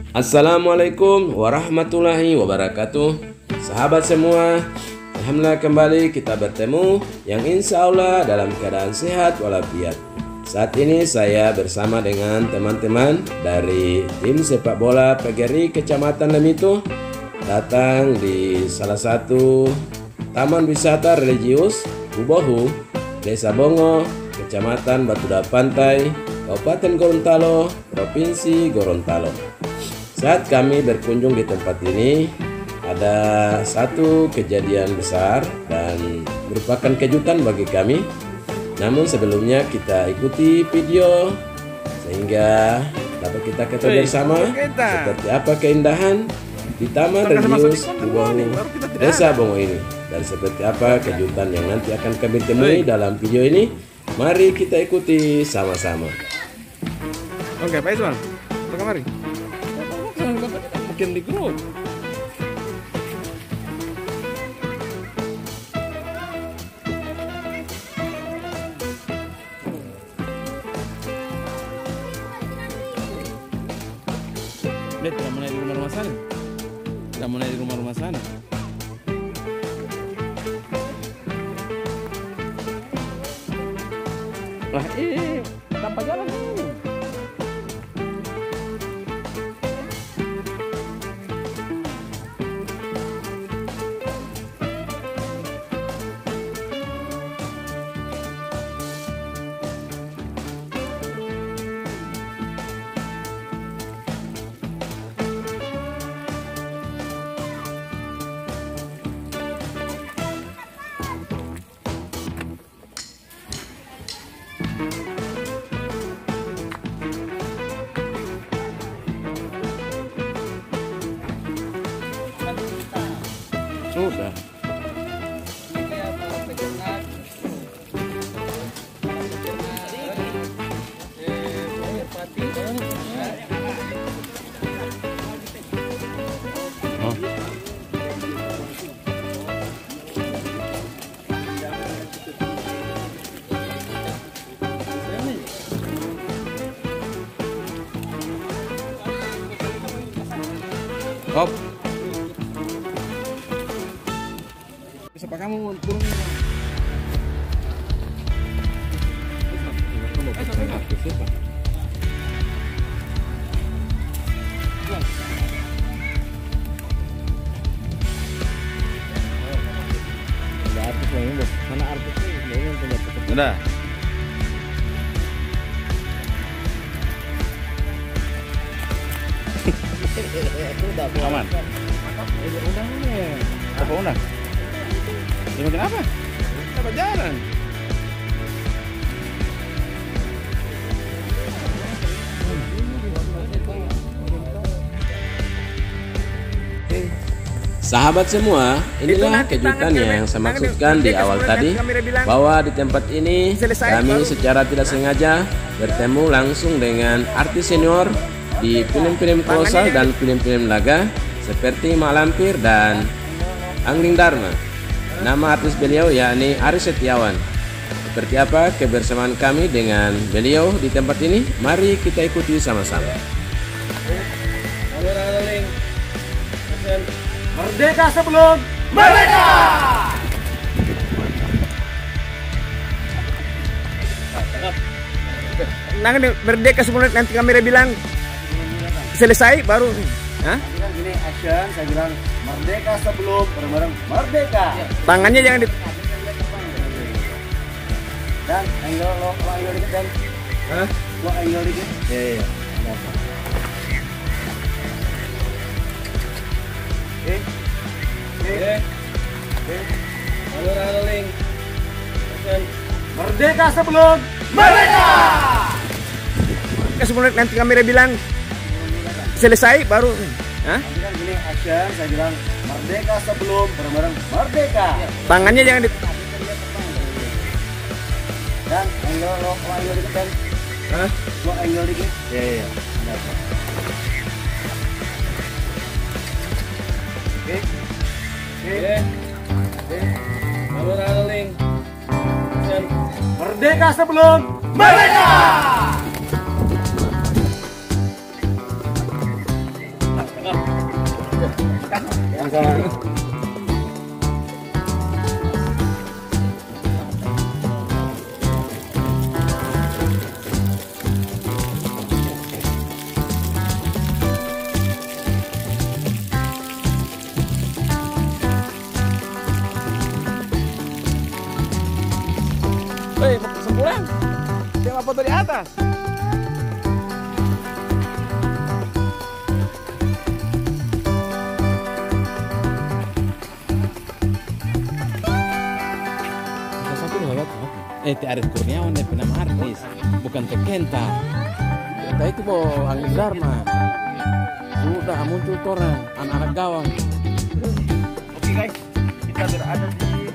Assalamualaikum warahmatullahi wabarakatuh. Sahabat semua, alhamdulillah kembali kita bertemu yang insya Allah dalam keadaan sehat walafiat. Saat ini saya bersama dengan teman-teman dari tim sepak bola PGRI Kecamatan Lemito datang di salah satu taman wisata religius Bubohu, Desa Bongo, Kecamatan Batuda Pantai, Kabupaten Gorontalo, Provinsi Gorontalo. Saat kami berkunjung di tempat ini, ada satu kejadian besar dan merupakan kejutan bagi kami. Namun sebelumnya kita ikuti video sehingga dapat kita ketahui bersama seperti apa keindahan di Taman Religius Bubohu Desa Bongo ini dan seperti apa kejutan yang nanti akan kami temui dalam video ini. Mari kita ikuti sama-sama. Oke, Pak Iswan, mari. Mungkin di grup. Dia tidak mau naik di rumah sana. Tidak mau naik di rumah sana. Lah, tanpa jalan ini. Sudah. Hop. Siapa kamu turun? Udah. Aman. Apa undang? Ini apa? Apa jalan? Sahabat semua, inilah kejutan yang saya maksudkan di awal tadi, bahwa di tempat ini kami secara tidak sengaja bertemu langsung dengan artis senior di film-film kolosal dan film-film laga seperti Mak Lampir dan Angling Dharma. Nama artis beliau yakni Aris Setiawan. Seperti apa kebersamaan kami dengan beliau di tempat ini? Mari kita ikuti sama-sama. Merdeka sebelum merdeka. Nanti merdeka sebelum nanti kamera bilang selesai baru. Hah? Gini action, saya bilang merdeka sebelum bareng-bareng merdeka. Tangannya jangan di. Dan lo angle dikit dan. Hah? Lo angle dikit. Iya. Halo Link. Merdeka sebelum merdeka. Sebelum nanti kamera bilang selesai baru. Hah? Gini action, saya bilang merdeka sebelum bareng-bareng merdeka. Tangannya jangan di. Dan lo angle dikit dan. Hah? Lo angle dikit. Iya. Halo Link. Merdeka sebelum merdeka. kawan. Hei, sempulang. Tengok foto di atas. Te Aris Kurniawan dia penama artis, bukan Tekenta. Kita itu bawa Angin Dharma. Sudah muncul orang, anak-anak gawang. Oke guys, kita berada di